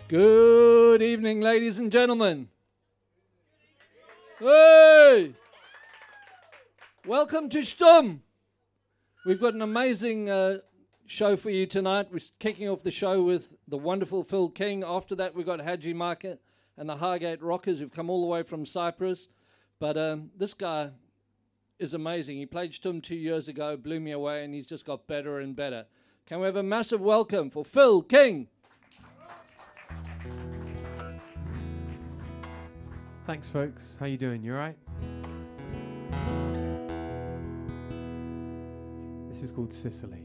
Good evening, ladies and gentlemen. Hey! Welcome to Schtumm. We've got an amazing show for you tonight. We're kicking off the show with the wonderful Phil King. After that, we've got Haji Market and the Hargate Rockers who've come all the way from Cyprus. But this guy is amazing. He played Schtumm 2 years ago, blew me away, and he's just got better and better. Can we have a massive welcome for Phil King? Thanks, folks. How you doing? You all right? This is called Sicily.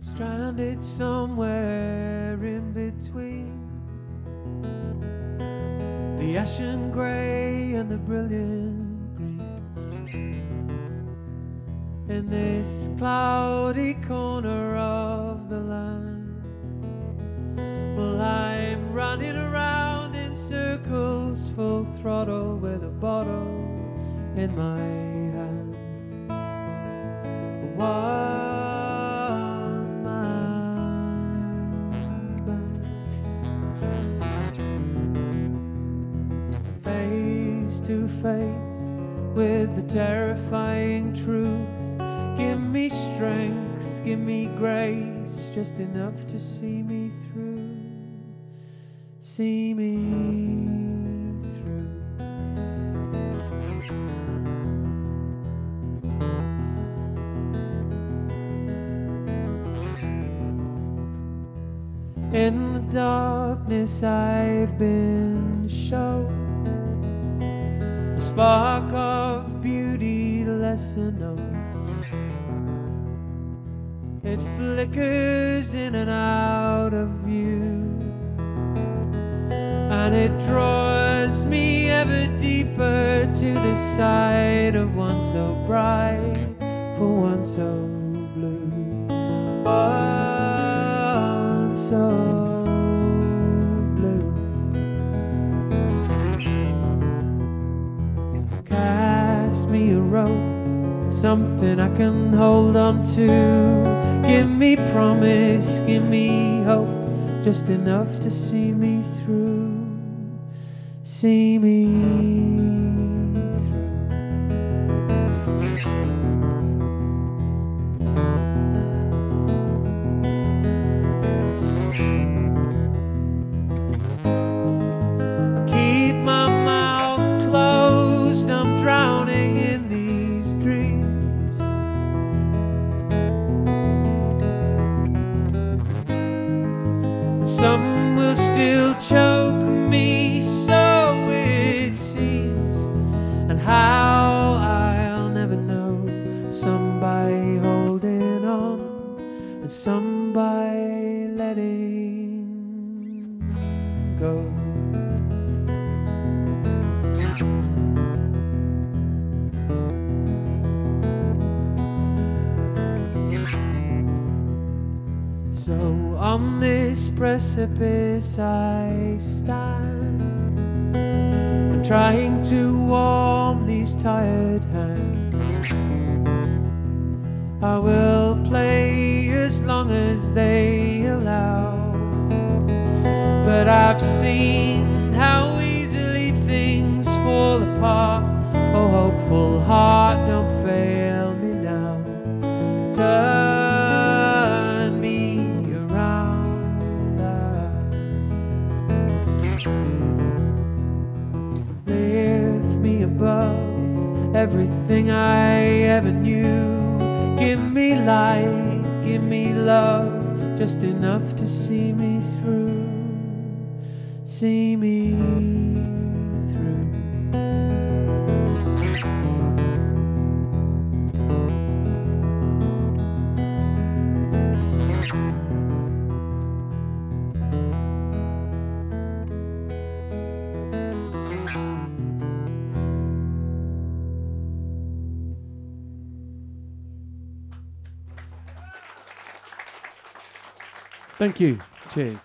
Stranded somewhere in between the ashen grey and the brilliant green, in this cloudy corner of the land. Well, I'm running around in circles, full throttle, with a bottle in my hand. To face with the terrifying truth. Give me strength, give me grace, just enough to see me through. See me through. In the darkness I've been shown a spark of beauty lesser known. It flickers in and out of view, and it draws me ever deeper to the side of one so bright, for one so blue, one so me a rope, something I can hold on to. Give me promise, give me hope, just enough to see me through. See me through. Keep my mouth closed, I'm drowning in these dreams. Some will still choke me, so it seems, and how I'll never know. Some by holding on, and some by letting go. So on this precipice I stand, I'm trying to warm these tired hands. I will play as long as they allow, but I've seen how easily things fall apart. Oh, hopeful heart, don't fail me now. Turn Give me light, give me love, just enough to see me through. See me through. Thank you. Cheers.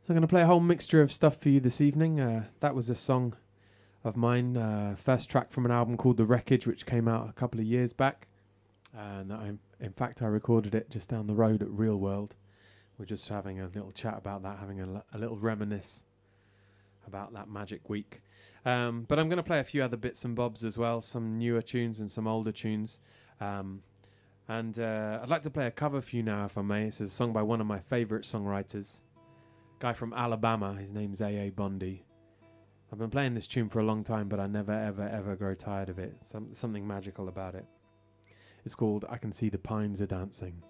So I'm going to play a whole mixture of stuff for you this evening. That was a song of mine, first track from an album called The Wreckage, which came out a couple of years back. And in fact, I recorded it just down the road at Real World. We're just having a little chat about that, having a little reminisce about that magic week. But I'm going to play a few other bits and bobs as well, some newer tunes and some older tunes. And I'd like to play a cover for you now, if I may. It's a song by one of my favourite songwriters, guy from Alabama. His name's A.A. Bundy. I've been playing this tune for a long time, but I never, ever, ever grow tired of it. Something magical about it. It's called I Can See the Pines Are Dancing.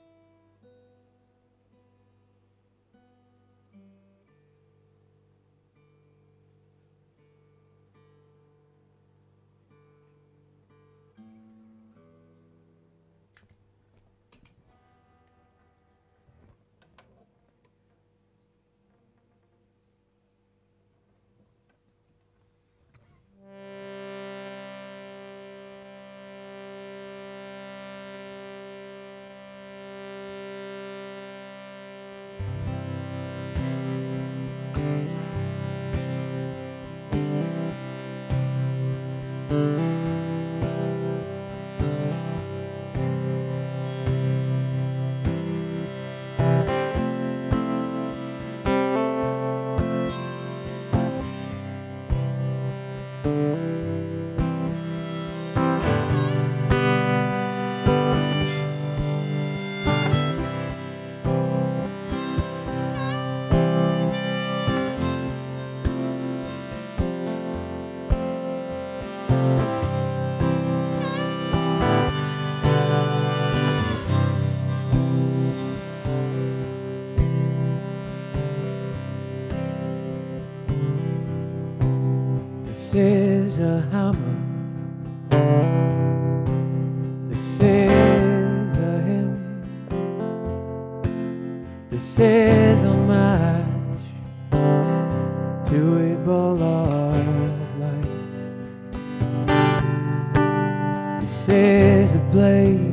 This is a hammer. This is a hymn. This is a match to a ball of light. This is a blaze.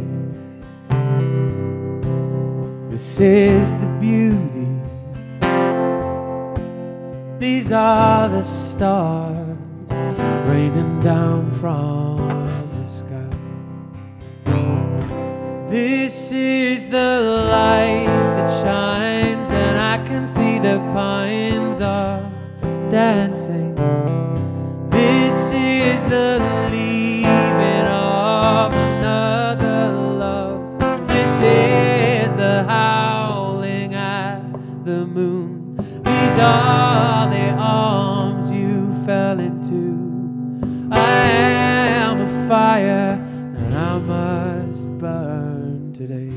This is the beauty. These are the stars raining down from the sky. This is the light that shines, and I can see the pines are dancing. This is the leaving of another love. This is the howling at the moon. These are the arms you fell into. I am a fire, and I must burn today.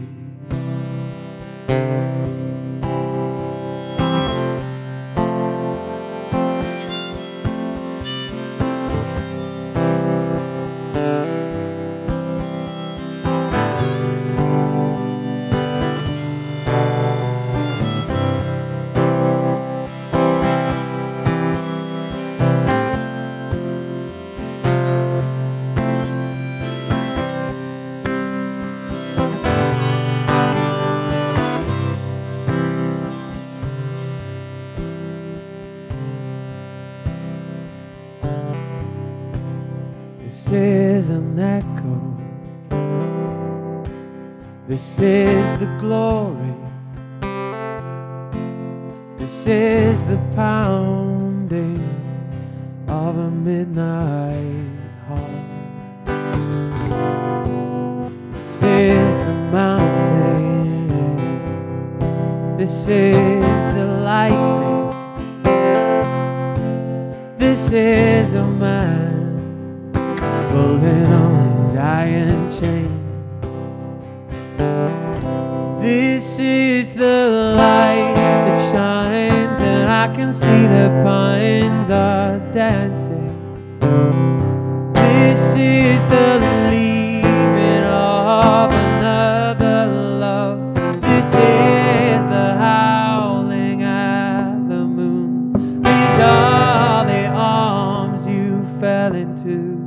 This is an echo. This is the glory. This is the pounding of a midnight heart. This is the mountain This is the lightning. This is a man pulling on his iron chain. This is the light that shines, and I can see the pines are dancing. This is the leaving of another love. This is the howling at the moon. These are the arms you fell into.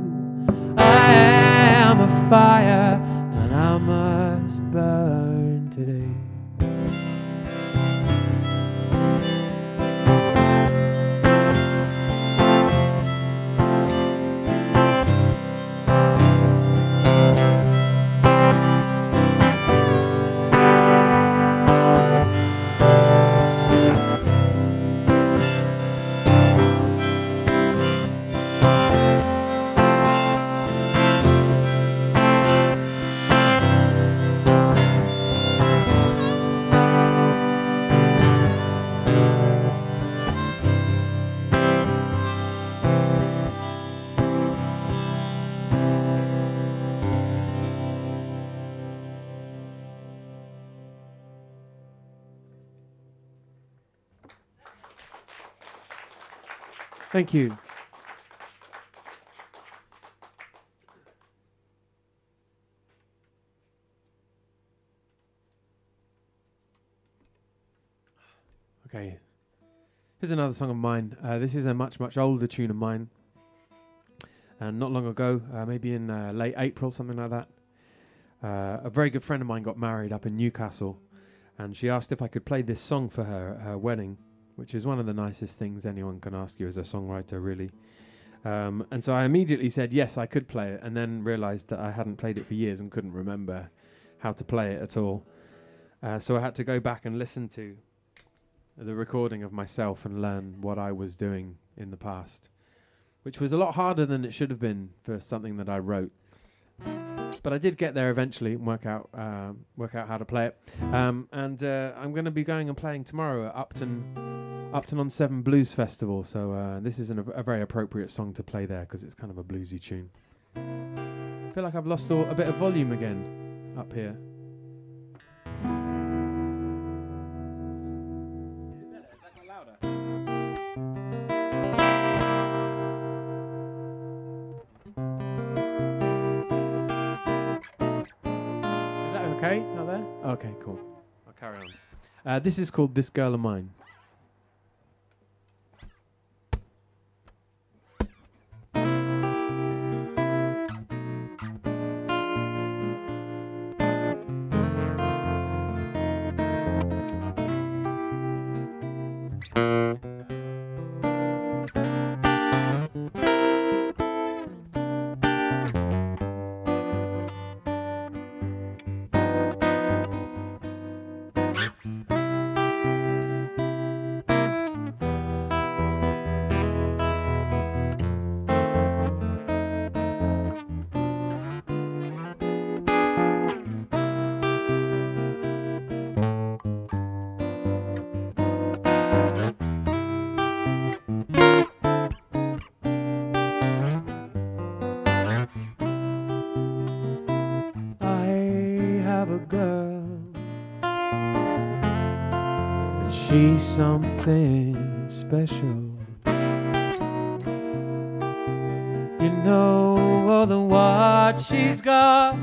I am a fire, and I must burn today. Thank you. Okay, here's another song of mine. This is a much, much older tune of mine. And not long ago, maybe in late April, something like that, a very good friend of mine got married up in Newcastle, and she asked if I could play this song for her at her wedding, which is one of the nicest things anyone can ask you as a songwriter, really. And so I immediately said yes, I could play it, and then realized that I hadn't played it for years and couldn't remember how to play it at all. So I had to go back and listen to the recording of myself and learn what I was doing in the past, which was a lot harder than it should have been for something that I wrote. But I did get there eventually and work out how to play it. And I'm going to be going and playing tomorrow at Upton-on-Severn Blues Festival. So this is a very appropriate song to play there because it's kind of a bluesy tune. I feel like I've lost a bit of volume again up here. Okay, not there? Okay, cool. I'll carry on. This is called This Girl of Mine. She's something special. You know more than what she's got.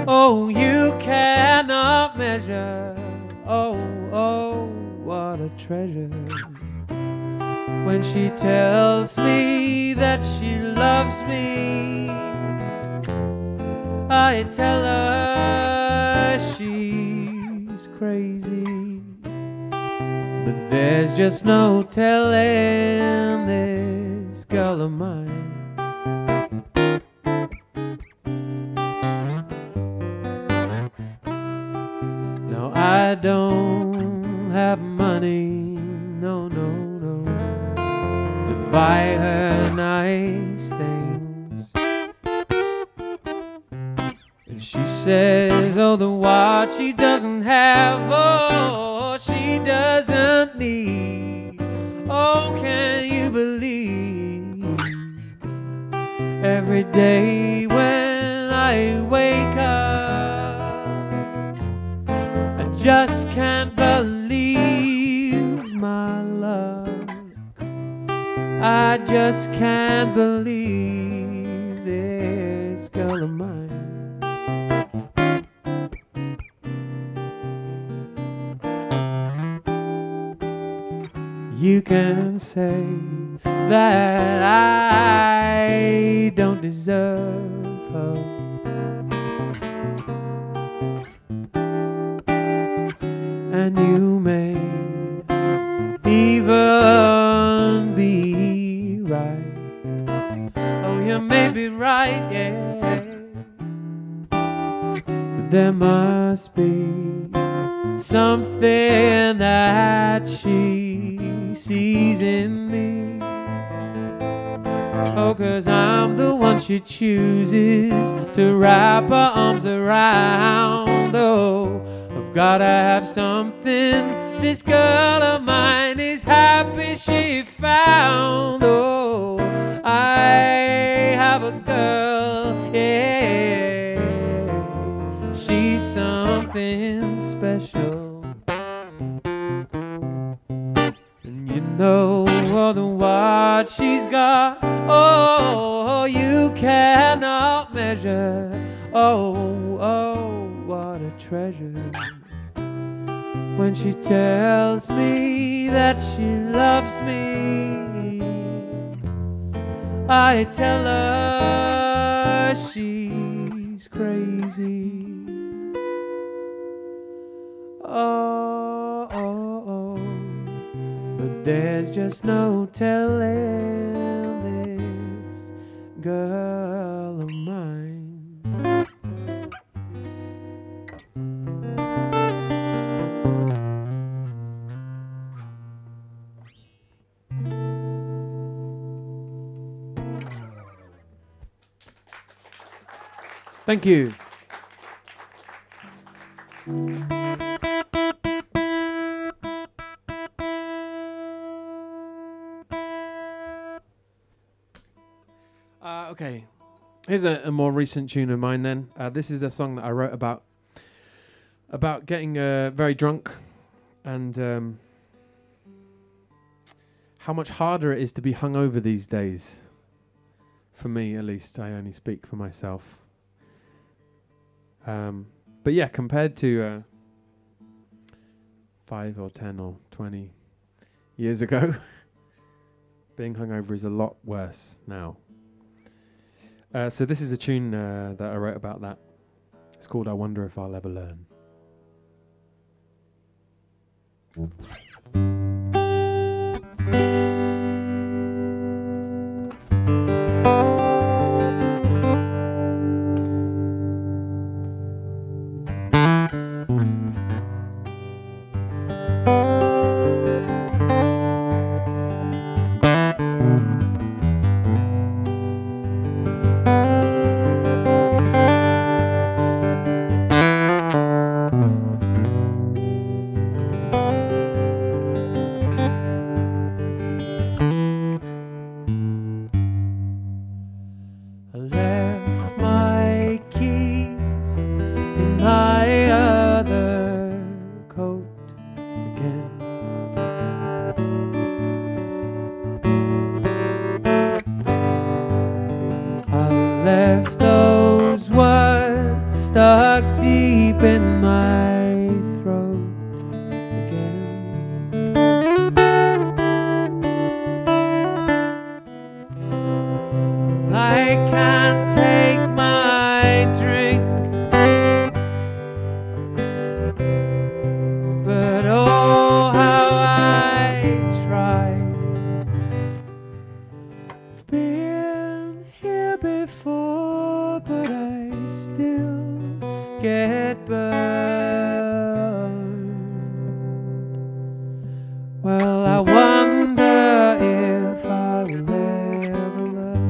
Oh, you cannot measure. Oh, oh, what a treasure. When she tells me that she loves me, I tell her she's crazy. But there's just no telling this girl of mine. No, I don't have money, no, no, no, to buy her nice things. And she says, oh, the what she doesn't have, oh, she need. Oh, can you believe every day when I wake up, I just can't believe my luck. I just can't believe this girl of mine. You can say that I don't deserve her, and you may even be right. Oh, you may be right, yeah. But there must be something that she sees in me. Oh, 'cause I'm the one she chooses to wrap her arms around. Oh, I've gotta have something this girl of mine is happy she found. Oh, I have a girl, yeah, she's something special. And you know more than what she's got, oh, you cannot measure. Oh, oh, what a treasure. When she tells me that she loves me, I tell her she's crazy. Oh, oh, oh, but there's just no telling this girl of mine. Thank you. Okay, here's a more recent tune of mine then. This is a song that I wrote about getting very drunk and how much harder it is to be hungover these days. For me, at least, I only speak for myself. But yeah, compared to 5 or 10 or 20 years ago, being hungover is a lot worse now. So this is a tune that I wrote about that. It's called I Wonder If I'll Ever Learn. Left those words stuck deep in my throat again. I can't take my drink, but oh, how I try. I've been here before, but I still get burned. Well, I wonder if I will ever learn.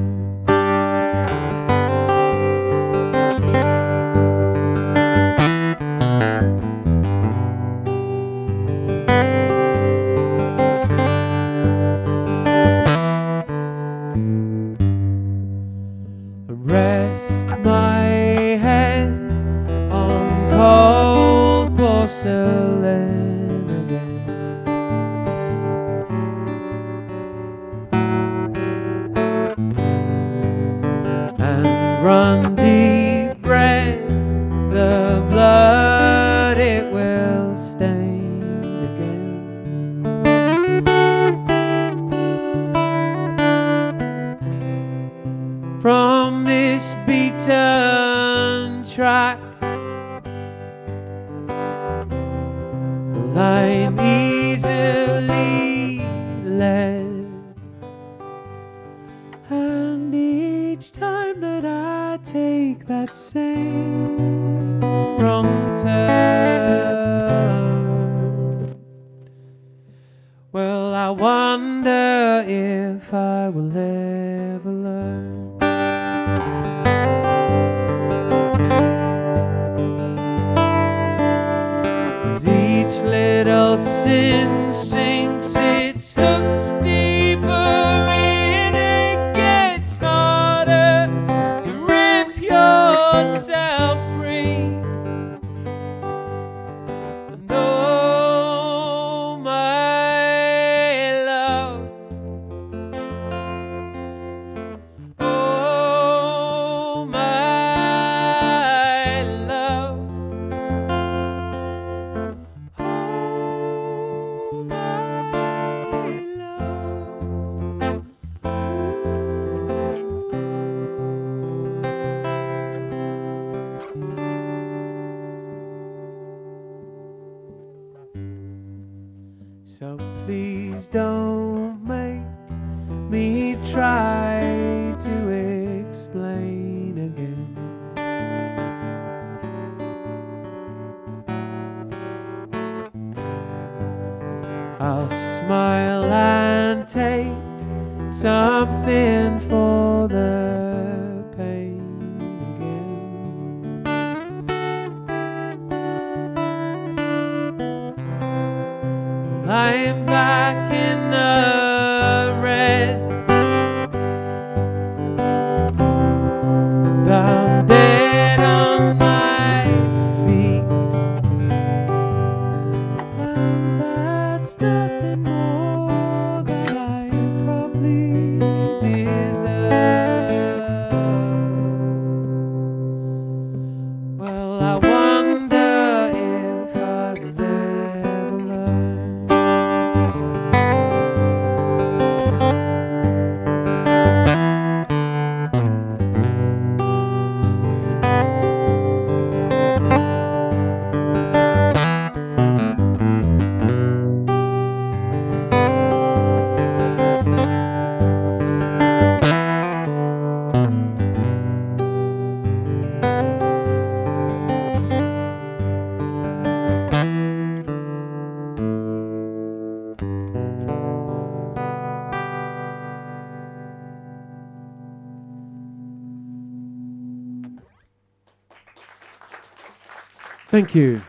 take that same wrong turn. Well, I wonder if I will ever learn. 'Cause each little sin sinks its hooks deeper in, it gets harder to rip yourself free. And oh, my love, oh, my love, oh, my love. So please don't make me try to explain again. I'll smile and take something for the pain again. Lying back in the red, I'm dead on my feet, and that's nothing more than I probably deserve. Well, I wonder if I will ever learn. Thank you.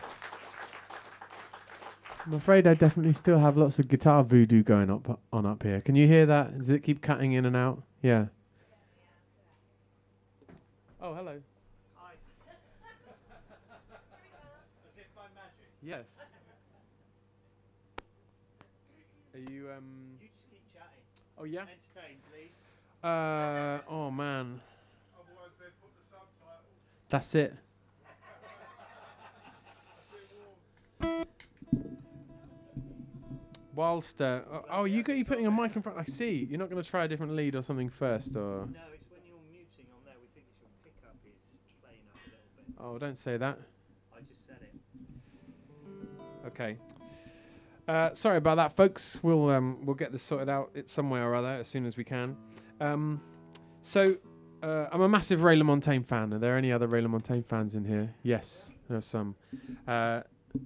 I'm afraid I definitely still have lots of guitar voodoo going on up here. Can you hear that? Does it keep cutting in and out? Yeah. Oh, hello. Hi. As if by magic. Yes. Are you You just keep chatting. Oh yeah. Entertain, please. Oh man. Otherwise they put the subtitle. That's it. Whilst you putting a mic in front. I see. You're not going to try a different lead or something first, or? No, it's when you're muting on there. We think your pickup is playing up a little bit. Oh, don't say that. I just said it. Okay. Sorry about that, folks. We'll get this sorted out some way or other as soon as we can. So I'm a massive Ray LaMontagne fan. Are there any other Ray LaMontagne fans in here? Yes, there are some.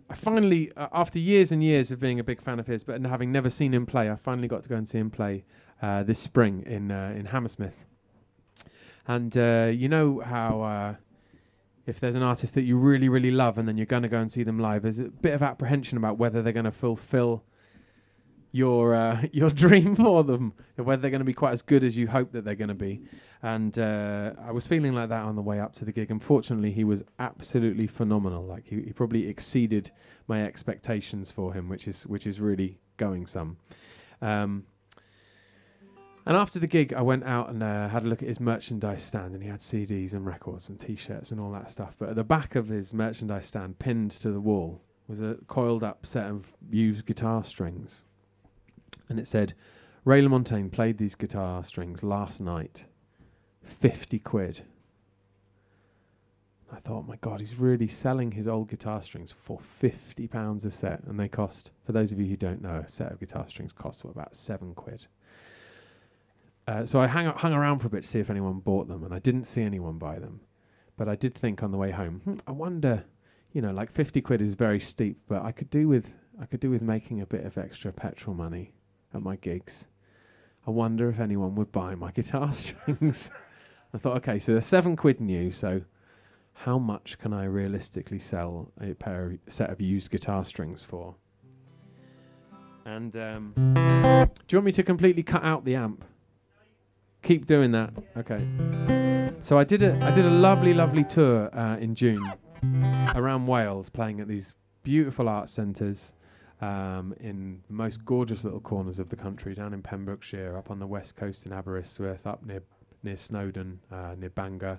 I finally, after years and years of being a big fan of his, but having never seen him play, I finally got to go and see him play this spring in Hammersmith. And you know how if there's an artist that you really, really love and then you're going to go and see them live, there's a bit of apprehension about whether they're going to fulfill your dream for them, or whether they're going to be quite as good as you hope that they're going to be. And I was feeling like that on the way up to the gig. Unfortunately, he was absolutely phenomenal. Like he probably exceeded my expectations for him, which is really going some. And after the gig, I went out and had a look at his merchandise stand, and he had CDs and records and T-shirts and all that stuff. But at the back of his merchandise stand, pinned to the wall, was a coiled up set of used guitar strings. And it said, Ray LaMontagne played these guitar strings last night, 50 quid. I thought, my God, he's really selling his old guitar strings for £50 a set. And they cost, for those of you who don't know, a set of guitar strings costs about 7 quid. So I hung around for a bit to see if anyone bought them, and I didn't see anyone buy them. But I did think on the way home, I wonder, you know, like 50 quid is very steep, but I could do with making a bit of extra petrol money at my gigs. I wonder if anyone would buy my guitar strings. I thought, okay, so they're 7 quid new, so how much can I realistically sell a set of used guitar strings for? And do you want me to completely cut out the amp? Keep doing that. Okay. So I did a lovely tour in June around Wales, playing at these beautiful art centres in the most gorgeous little corners of the country, down in Pembrokeshire, up on the west coast in Aberystwyth, up near Snowdon, near Bangor,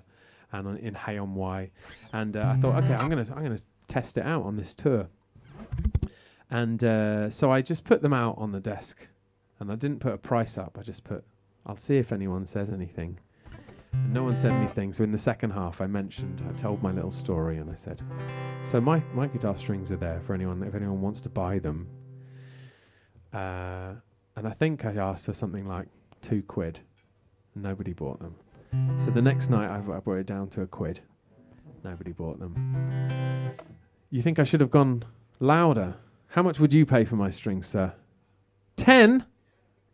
and in Hay-on-Wye. And I thought, okay, I'm gonna test it out on this tour. And so I just put them out on the desk, and I didn't put a price up. I just put, I'll see if anyone says anything. And no one said anything. So in the second half, I told my little story, and I said, so my guitar strings are there for anyone, if anyone wants to buy them. And I think I asked for something like 2 quid. Nobody bought them. So the next night, I brought it down to 1 quid. Nobody bought them. You think I should have gone louder? How much would you pay for my strings, sir? 10?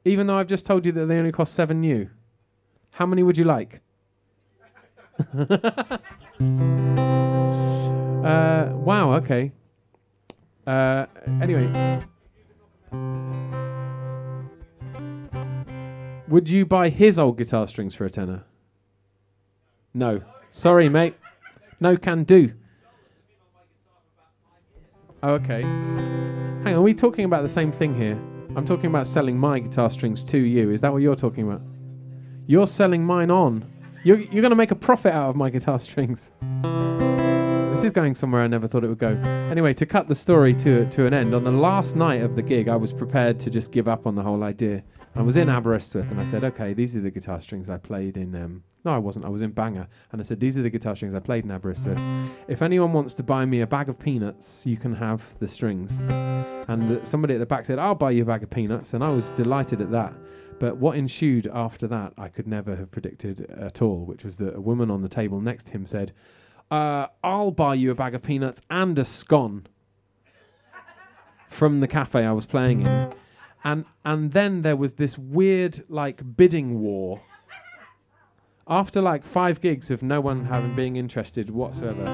Even though I've just told you that they only cost 7 new. How many would you like? Wow, okay. Anyway. Would you buy his old guitar strings for a tenner? No. Sorry, mate. No can do. Oh, okay. Hang on, are we talking about the same thing here? I'm talking about selling my guitar strings to you. Is that what you're talking about? You're selling mine on. You're going to make a profit out of my guitar strings. This is going somewhere I never thought it would go. Anyway, to cut the story to an end, on the last night of the gig, I was prepared to just give up on the whole idea. I was in Aberystwyth, and I said, okay, these are the guitar strings I played in... no, I wasn't. I was in Bangor. And I said, these are the guitar strings I played in Aberystwyth. If anyone wants to buy me a bag of peanuts, you can have the strings. And somebody at the back said, I'll buy you a bag of peanuts. And I was delighted at that. But what ensued after that, I could never have predicted at all, which was that a woman on the table next to him said, I'll buy you a bag of peanuts and a scone from the cafe I was playing in. And then there was this weird, like, bidding war. After, like, 5 gigs of no one being interested whatsoever,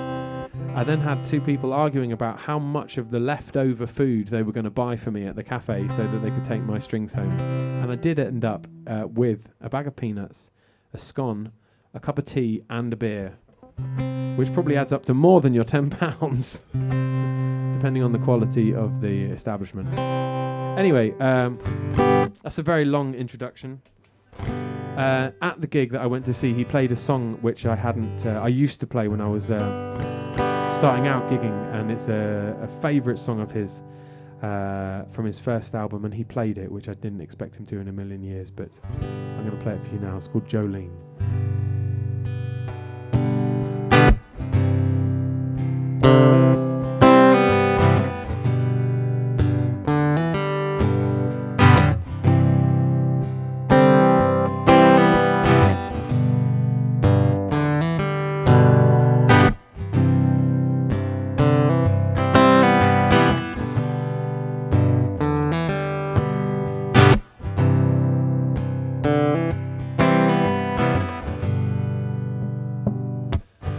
I then had 2 people arguing about how much of the leftover food they were going to buy for me at the cafe so that they could take my strings home. And I did end up with a bag of peanuts, a scone, a cup of tea, and a beer, which probably adds up to more than your £10, depending on the quality of the establishment. Anyway, that's a very long introduction. At the gig that I went to see, he played a song which I used to play when I was starting out gigging, and it's a favourite song of his from his first album, and he played it, which I didn't expect him to in a million years, but I'm going to play it for you now. It's called Jolene.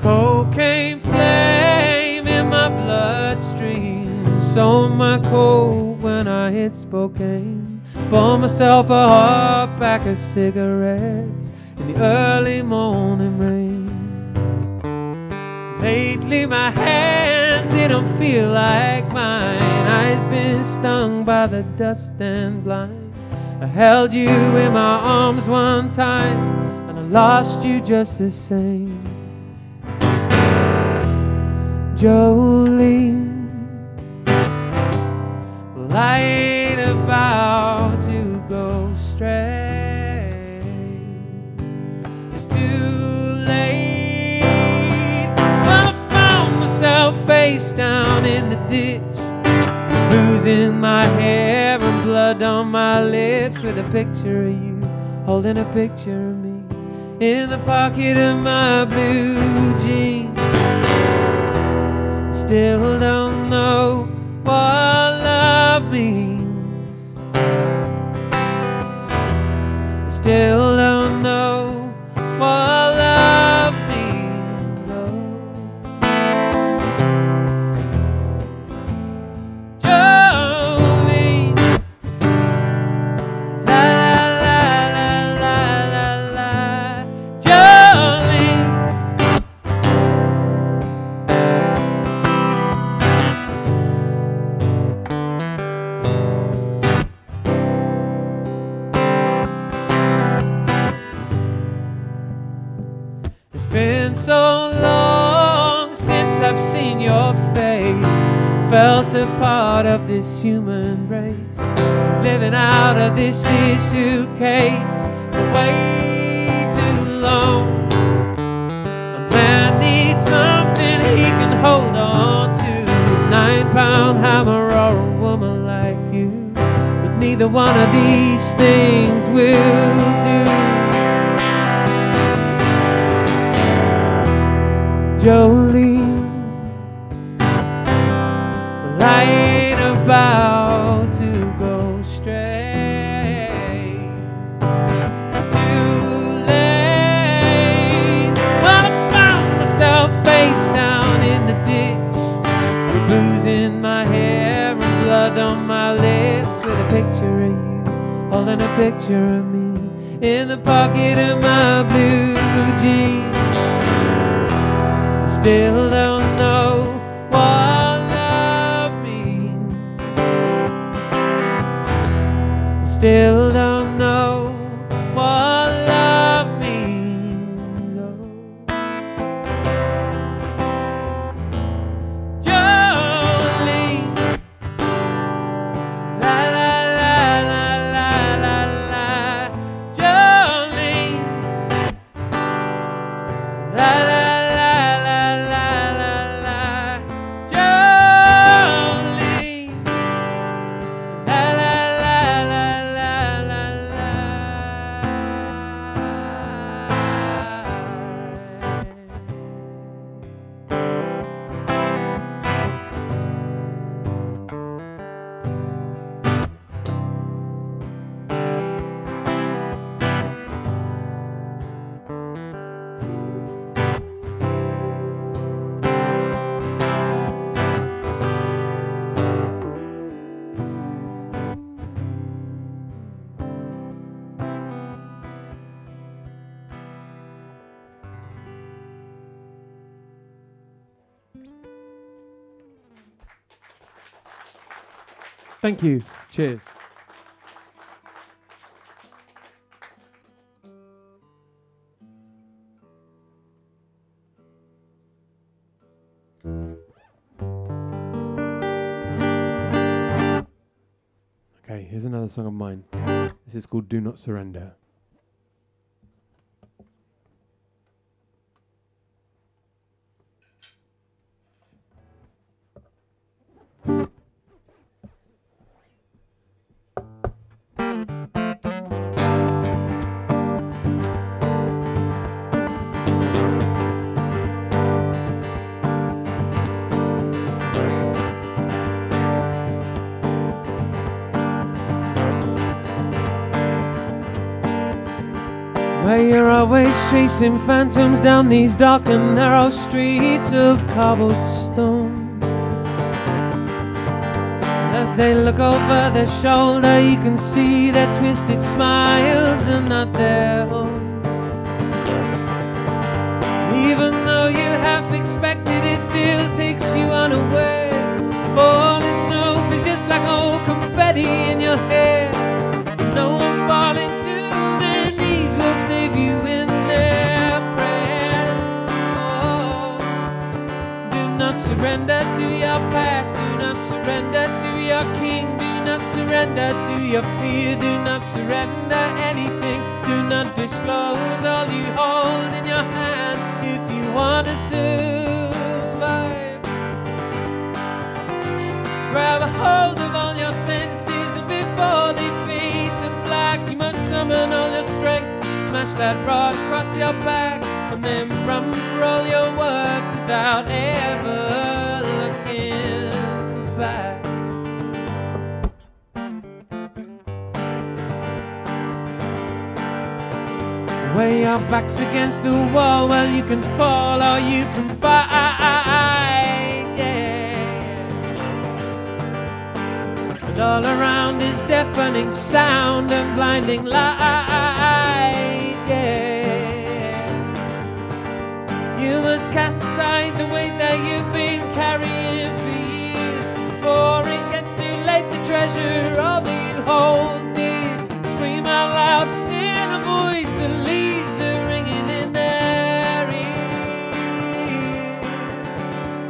Cocaine flame in my bloodstream, sold my coat when I hit Spokane. Bought myself a hot pack of cigarettes in the early morning rain. Lately my hands, they don't feel like mine. Eyes been stung by the dust and blind. I held you in my arms one time, and I lost you just the same. Jolene, well, I ain't about to go stray. It's too late. Well, I found myself face down in the ditch, losing my hair and blood on my lips, with a picture of you holding a picture of me. in the pocket of my blue jeans. Still don't know what love means. Still don't know what love means. Oh. Jolene, la la la la la la, Jolene. It's been so long since I've seen your face, felt a part of this human race, living out of this suitcase for way too long. A man needs something he can hold on to, a 9-pound hammer or a woman like you, but neither one of these things will do. Jolene, well, I ain't about to go straight. It's too late. Well, I found myself face down in the ditch, with booze in my hair and blood on my lips, with a picture of you holding a picture of me in the pocket of my blue jeans. Still don't know what love means. Still don't know what love means. Oh. Jolene, la la la la la la la, Jolene, la la. Thank you. Cheers. Okay, here's another song of mine. This is called Do Not Surrender. Where you're always chasing phantoms down these dark and narrow streets of cobblestone. As they look over their shoulder, you can see their twisted smiles are not their own. Even though you half expected, it still takes you unawares. Falling snow is just like old confetti in your hair. No one falling to their knees will save you in their prayers. Oh, do not surrender to your past. Do not surrender to your king. Do not surrender to your fear. Do not surrender anything. Do not disclose all you hold in your hand if you want to survive. Grab a hold of all your senses, and before they fade to black, you must summon all your strength. smash that rod across your back, and then run for all your work without ever looking back. When your back's against the wall, well, you can fall or you can fight, yeah. And all around is deafening sound and blinding light, yeah. You must cast aside the weight that you've been carrying for years before it gets too late to treasure all that you hold dear. Scream out loud in a voice that leaves a ringing in their ears.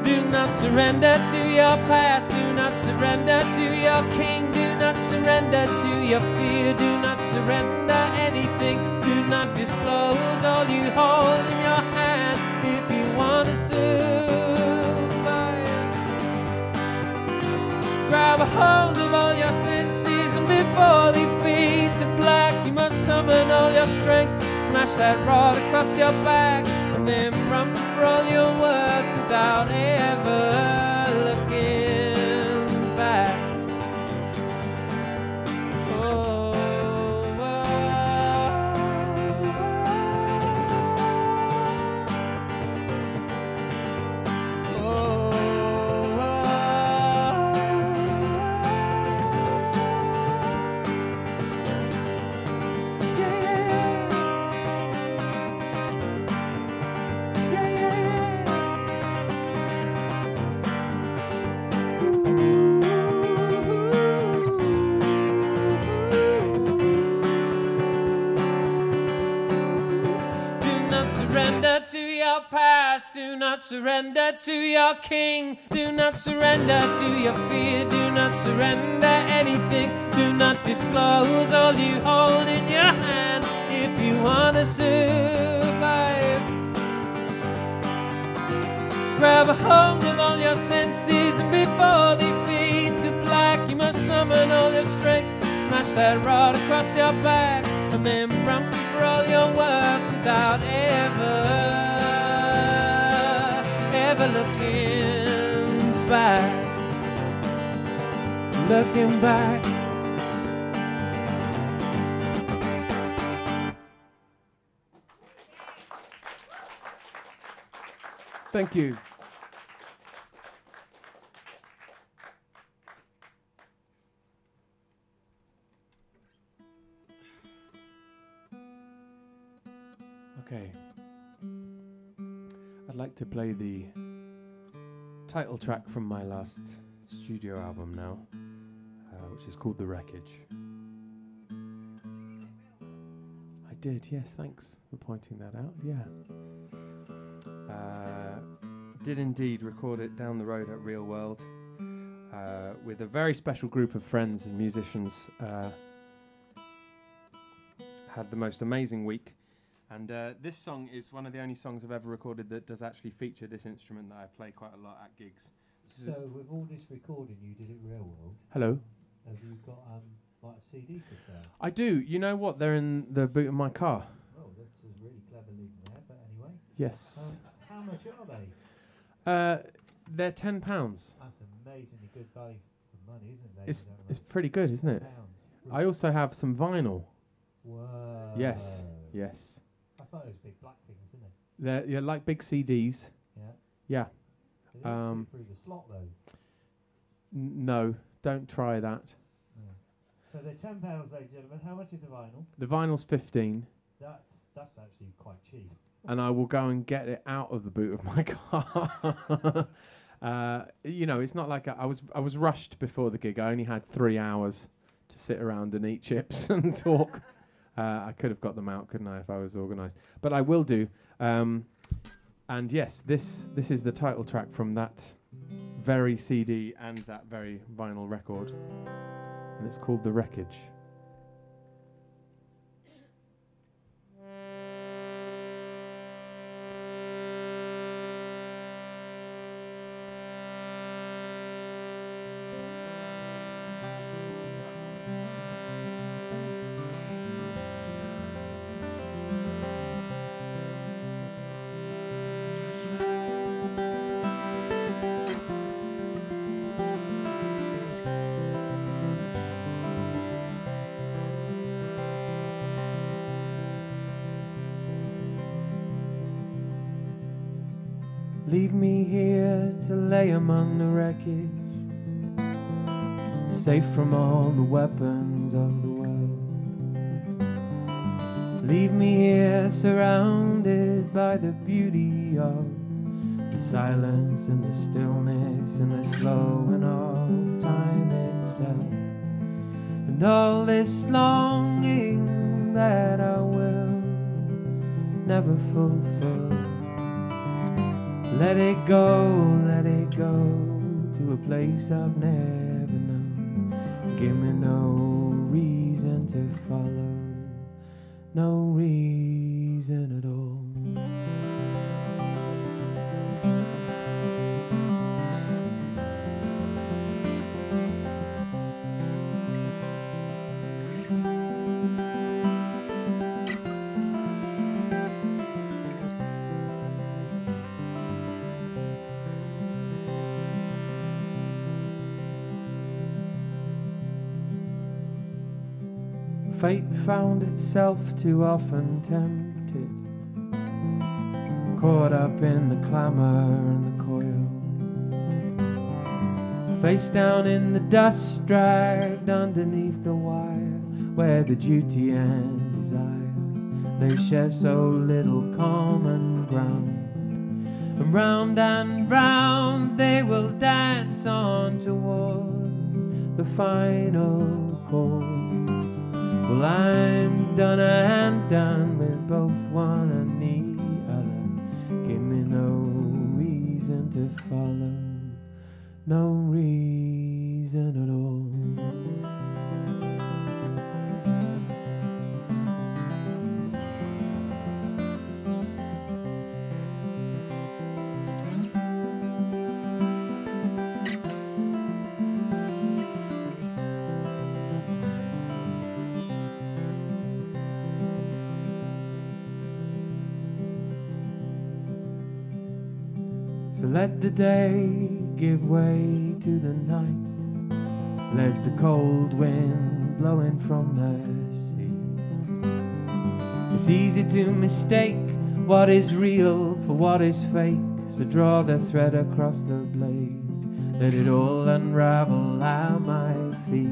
Do not surrender to your past, do not surrender to your king, do not surrender to your fear, do not surrender anything, do not disclose all you hold in your hand if you want to survive. Grab a hold of all your senses, and before they fade to black, you must summon all your strength, smash that rod across your back, and then run for all your work without ever looking back. To your past, do not surrender to your king, do not surrender to your fear, do not surrender anything, do not disclose all you hold in your hand if you want to survive. Grab a hold of all your senses, and before they fade to black, you must summon all your strength, smash that rod across your back, and then run for all your work without ever looking back. Looking back. Thank you. Okay. I'd like to play the title track from my last studio album now, which is called The Wreckage. I did, yes, thanks for pointing that out, yeah. Did indeed record it down the road at Real World with a very special group of friends and musicians. Had the most amazing week. And this song is one of the only songs I've ever recorded that does actually feature this instrument that I play quite a lot at gigs. So with all this recording you did at Real World, Hello? have you got like a CD for sale? I do. You know what? They're in the boot of my car. Oh, that's really clever leaving there, but anyway. Yes. How much are they? They're £10. That's amazingly good value for money, isn't it? It's pretty good, isn't it? I also have some vinyl. Whoa. Yes. Yes. I thought it was big black things, isn't it? They're like big CDs. Yeah. Yeah. They don't fit through the slot though. No, don't try that. Yeah. So they're £10, ladies and gentlemen. How much is the vinyl? The vinyl's 15. That's actually quite cheap. And I will go and get it out of the boot of my car. You know, it's not like I was rushed before the gig. I only had 3 hours to sit around and eat chips and talk. I could have got them out, couldn't I, if I was organised? But I will do. And yes, this is the title track from that very CD and that very vinyl record. And it's called The Wreckage. Leave me here to lay among the wreckage, safe from all the weapons of the world. Leave me here surrounded by the beauty of the silence and the stillness and the slowing of time itself, and all this longing that I will never fulfill. Let it go to a place I've never known. Give me no reason to follow, no reason at all. Fate found itself too often tempted, caught up in the clamour and the coil, face down in the dust, dragged underneath the wire, where the duty and desire, they share so little common ground. And round they will dance on towards the final chord. Well, I'm done and done with both one and the other. Give me no reason to follow, no reason at all. So let the day give way to the night, let the cold wind blow in from the sea. It's easy to mistake what is real for what is fake, so draw the thread across the blade, let it all unravel at my feet,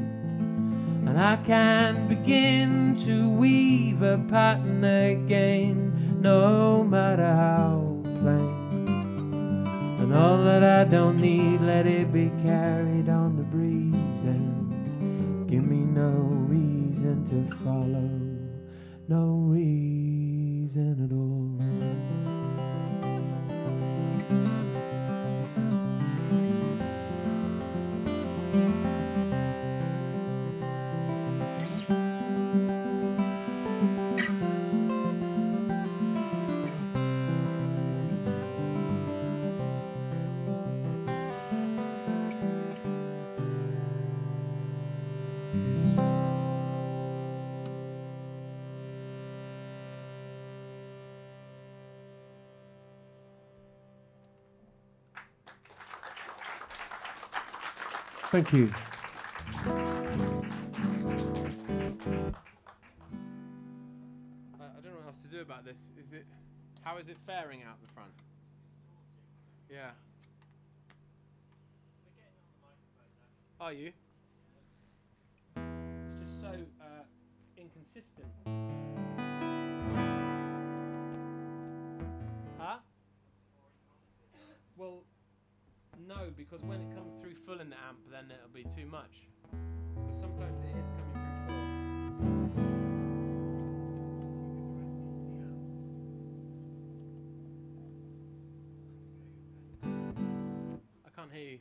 and I can begin to weave a pattern again, no matter how plain. And all that I don't need, let it be carried on the breeze, and give me no reason to follow, no reason at all. Thank you. I don't know what else to do about this. How is it faring out the front? Yeah. Are you? It's just so inconsistent. Huh? Well, no, because when it comes through full in the amp, then it'll be too much. Because sometimes it is coming through full. I can't hear you.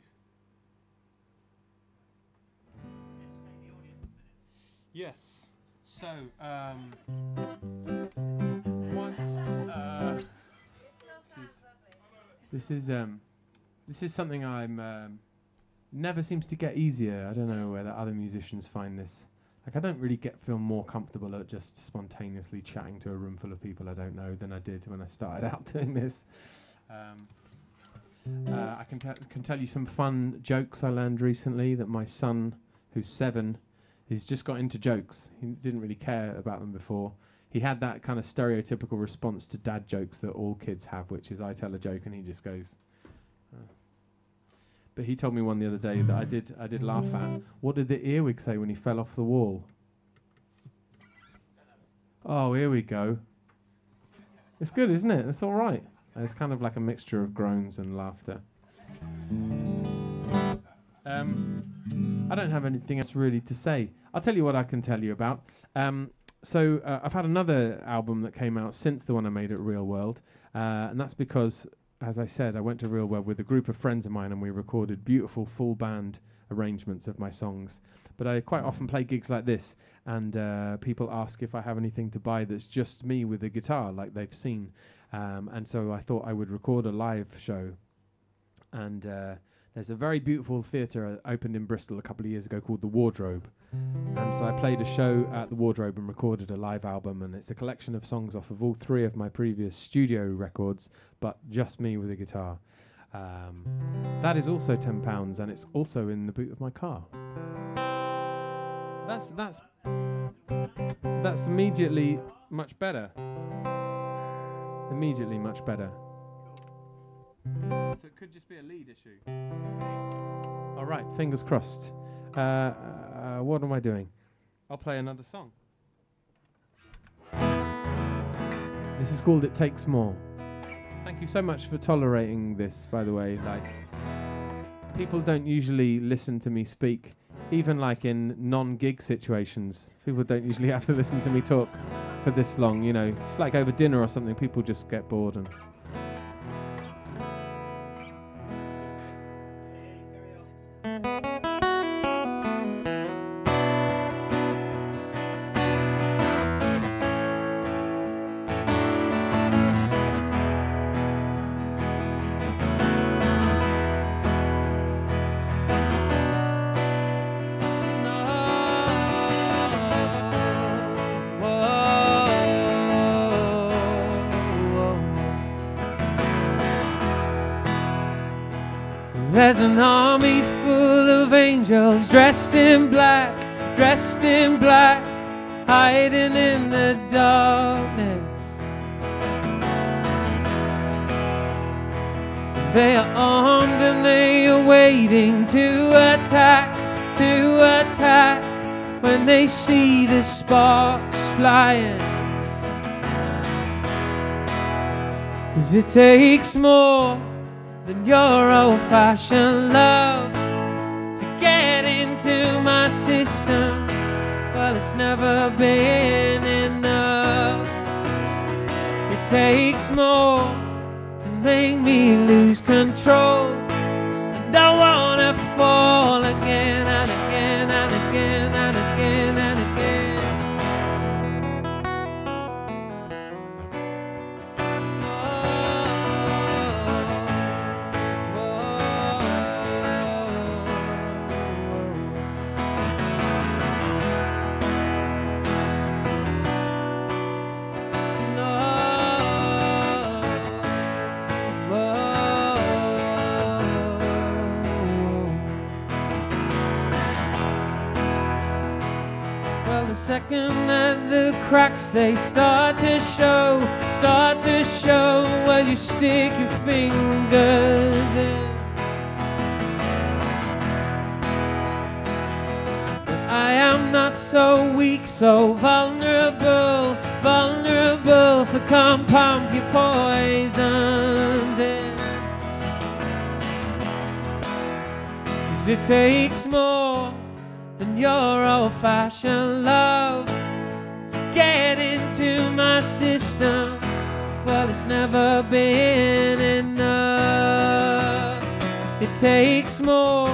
Yes. So, this is something I'm never seems to get easier. I don't know whether other musicians find this. Like, I don't really feel more comfortable at just spontaneously chatting to a room full of people I don't know than I did when I started out doing this. I can tell you some fun jokes I learned recently. That my son, who's 7, he's just got into jokes. He didn't really care about them before. he had that kind of stereotypical response to dad jokes that all kids have, which is I tell a joke and he just goes. But he told me one the other day that I did laugh at. What did the earwig say when he fell off the wall? Oh, here we go. It's good, isn't it? It's all right. It's kind of like a mixture of groans and laughter. I don't have anything else really to say. I'll tell you what I can tell you about. So I've had another album that came out since the one I made at Real World, and that's because, as I said, I went to Real World with a group of friends of mine and we recorded beautiful full band arrangements of my songs. But I quite often play gigs like this, and people ask if I have anything to buy that's just me with a guitar, like they've seen. And so I thought I would record a live show. And there's a very beautiful theatre opened in Bristol a couple of years ago called The Wardrobe. And so I played a show at The Wardrobe and recorded a live album, and it's a collection of songs off of all 3 of my previous studio records, but just me with a guitar. That is also £10, and it's also in the boot of my car. That's immediately much better. Immediately much better. So it could just be a lead issue. All right, fingers crossed. What am I doing? I'll play another song. This is called It Takes More. Thank you so much for tolerating this, by the way. Like, people don't usually listen to me speak, even like in non-gig situations. People don't usually have to listen to me talk for this long, you know. It's like over dinner or something, people just get bored and... There's an army full of angels dressed in black, hiding in the darkness. They are armed and they are waiting to attack, when they see the sparks flying. 'Cause it takes more than your old-fashioned love to get into my system. Well, it's never been enough. It takes more to make me lose control, and I wanna fall again and again and again and again and again. The second that the cracks they start to show, well, you stick your fingers in. But I am not so weak, so vulnerable, so come pump your poisons in. 'Cause it takes more than your old-fashioned love to get into my system. Well, it's never been enough. It takes more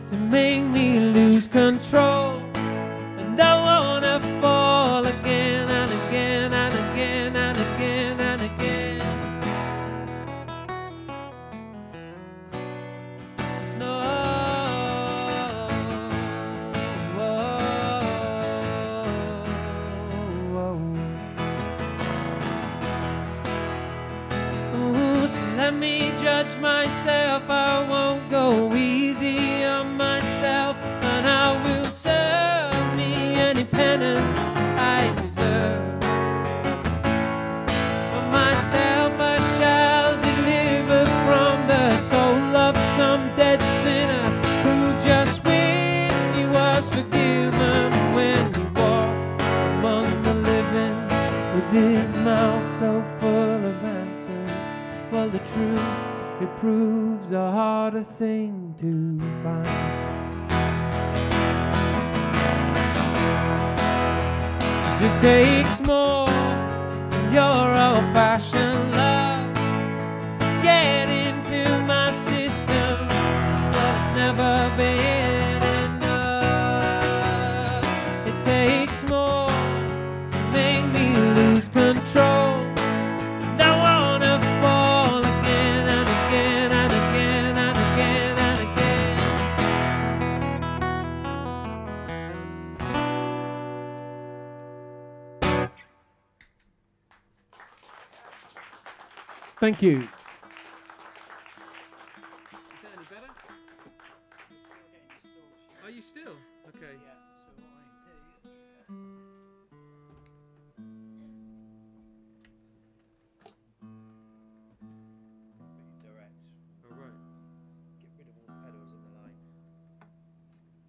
to make me lose control, and I wanna fall again and again and again and again and again. No. Let me judge myself, I won't go easy on myself, and I will serve me any penance I deserve. his mouth so full of answers. Well, the truth, it proves a harder thing to find. 'Cause it takes more than your old-fashioned love to get into my system. Well, it's never been enough. It takes more to make me lose control. And I wanna fall again and again and again and again and again. Thank you. Is that any better? Are you still? Okay. Yeah, so what I do is pretty direct. All right. Get rid of all the pedals in the line.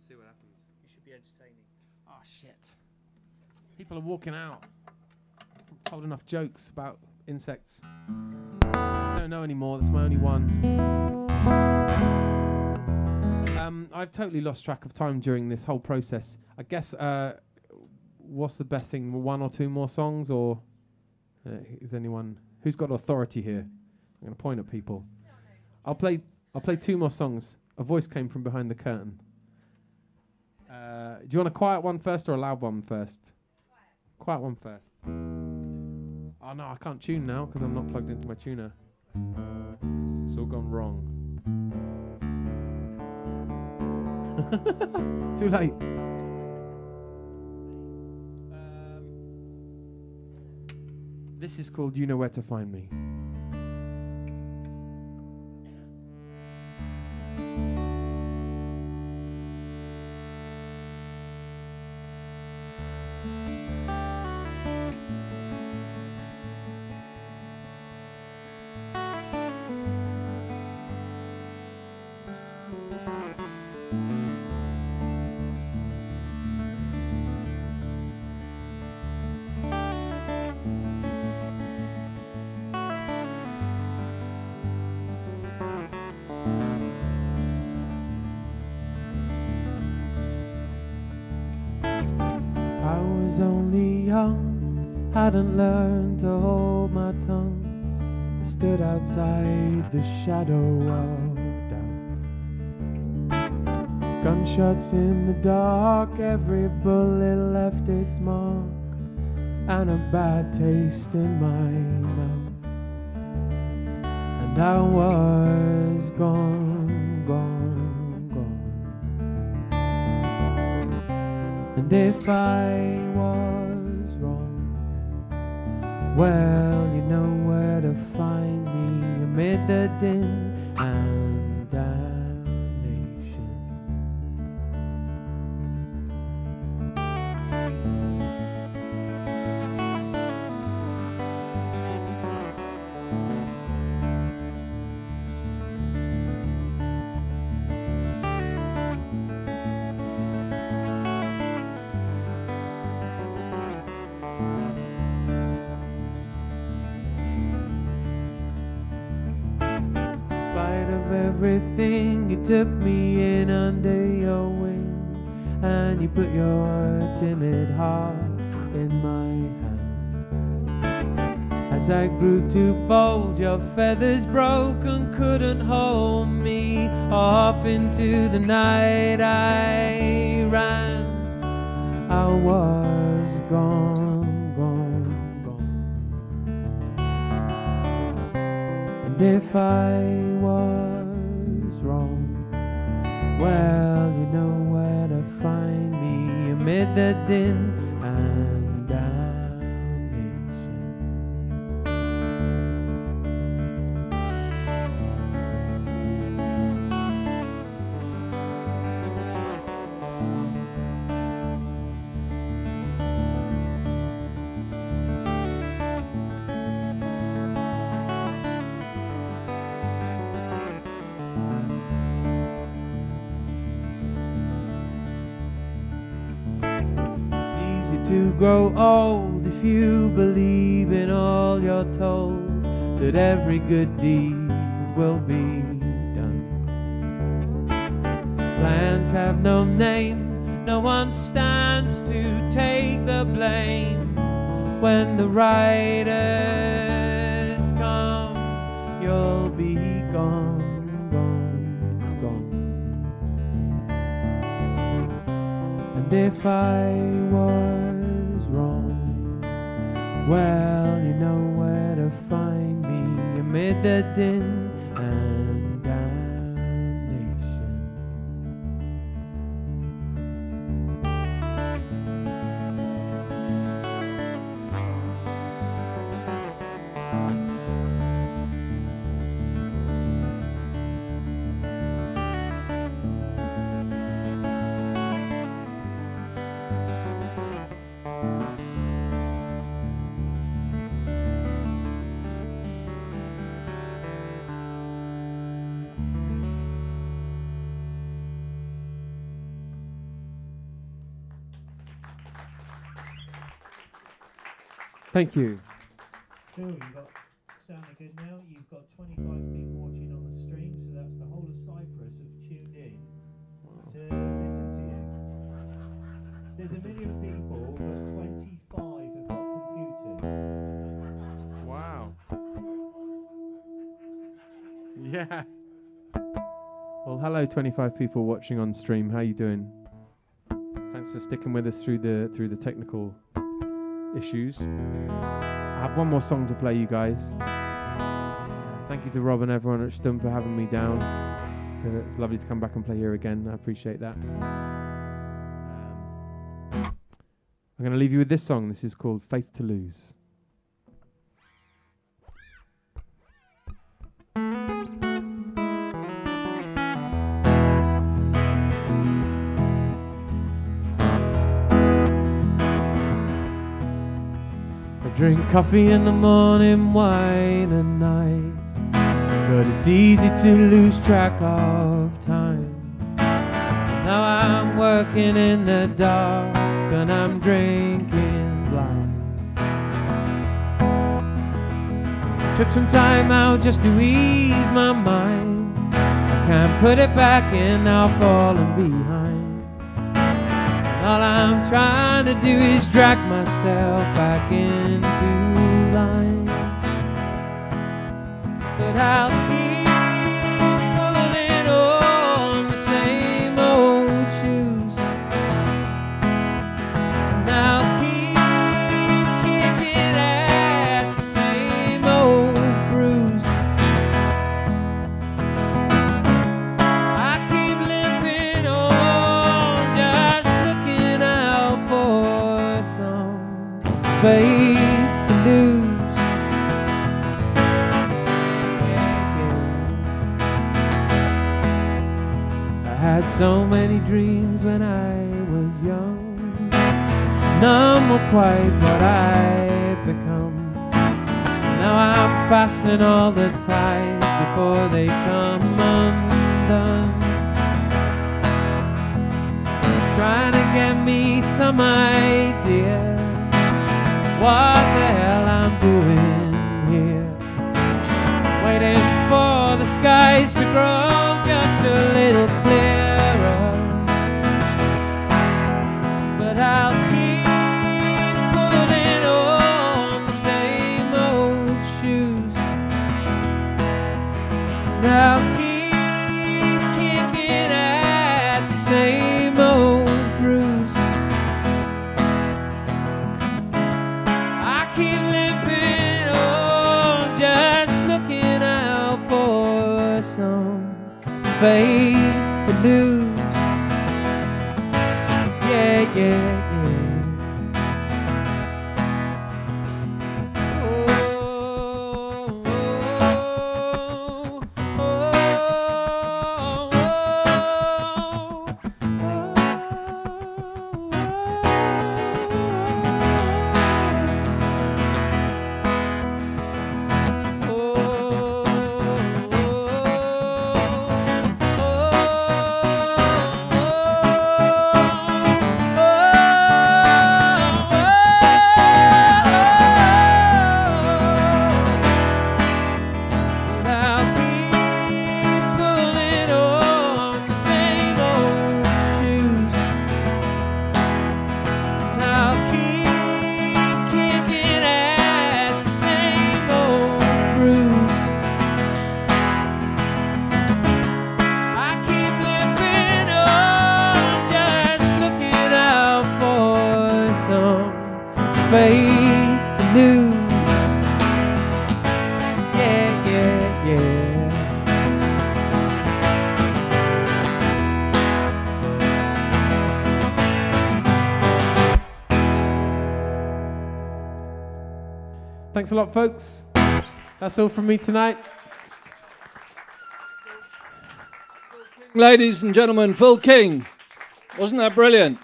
See what happens. It should be entertaining. Oh, shit. People are walking out. I've told enough jokes about insects. I don't know anymore. That's my only one. I've totally lost track of time during this whole process. I guess, what's the best thing? One or two more songs, or is anyone who's got authority here? I'm going to point at people. I'll play two more songs. A voice came from behind the curtain. Do you want a quiet one first or a loud one first? Quiet one first. Oh no, I can't tune now because I'm not plugged into my tuner. It's all gone wrong. Too late. This is called You Know Where to Find Me. I was only young, hadn't learned to hold my tongue. I stood outside the shadow of doubt. Gunshots in the dark, every bullet left its mark, and a bad taste in my mouth. And I was gone, gone, gone. And if I was wrong, well, you know where to find me amid the din and damnation. Everything, you took me in under your wing, and you put your timid heart in my hand. As I grew too bold, your feathers broke and couldn't hold me. Off into the night I ran. I was gone, gone, gone. And if I was wrong, well, you know where to find me amid the din and damnation. to grow old if you believe in all you're told, that every good deed will be done. Plans have no name, no one stands to take the blame. When the riders come, you'll be gone, gone, gone. And if I was wrong, well, you know where to find me amid the din and damnation. Thank you. Cool, you've got sounding good now. You've got 25 people watching on the stream, so that's the whole of Cyprus have tuned in to listen to you. There's 1 million people, but 25 have got computers. Wow. Yeah. Well, hello, 25 people watching on stream. How you doing? Thanks for sticking with us through the technical issues. I have one more song to play, you guys. Thank you to Rob and everyone at Schtumm for having me down. It's lovely to come back and play here again. I appreciate that. I'm going to leave you with this song. This is called Faith to Lose. Drink coffee in the morning, wine at night, but it's easy to lose track of time. Now I'm working in the dark and I'm drinking blind. Took some time out just to ease my mind. I can't put it back in, now I've fallen behind. All I'm trying to do is drag myself back into line. But I'll keep pulling on the same old shoes, and I'll keep kicking at the same old bruise. I keep limping on, just looking out for some faith to lose. I had so many dreams when I was young, none were quite what I've become. Now I'm fastening all the ties before they come undone, trying to get me some idea what the hell I'm doing here, waiting for the skies to grow just a little clearer. But I'll keep putting on the same old shoes, and I'll keep kicking at the same old bruise. I keep limping on, just looking out for some faith to lose. Yeah, yeah, yeah. Oh, oh, oh, oh, oh, oh. news. Yeah, yeah, yeah. Thanks a lot, folks. That's all from me tonight. Ladies and gentlemen, Phil King. Wasn't that brilliant?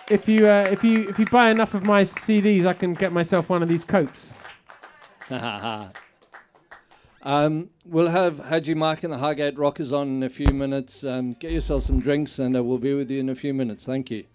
If you buy enough of my CDs, I can get myself one of these coats. We'll have Haji Mark and the Hargate Rockers on in a few minutes. Get yourself some drinks, and we'll be with you in a few minutes. Thank you.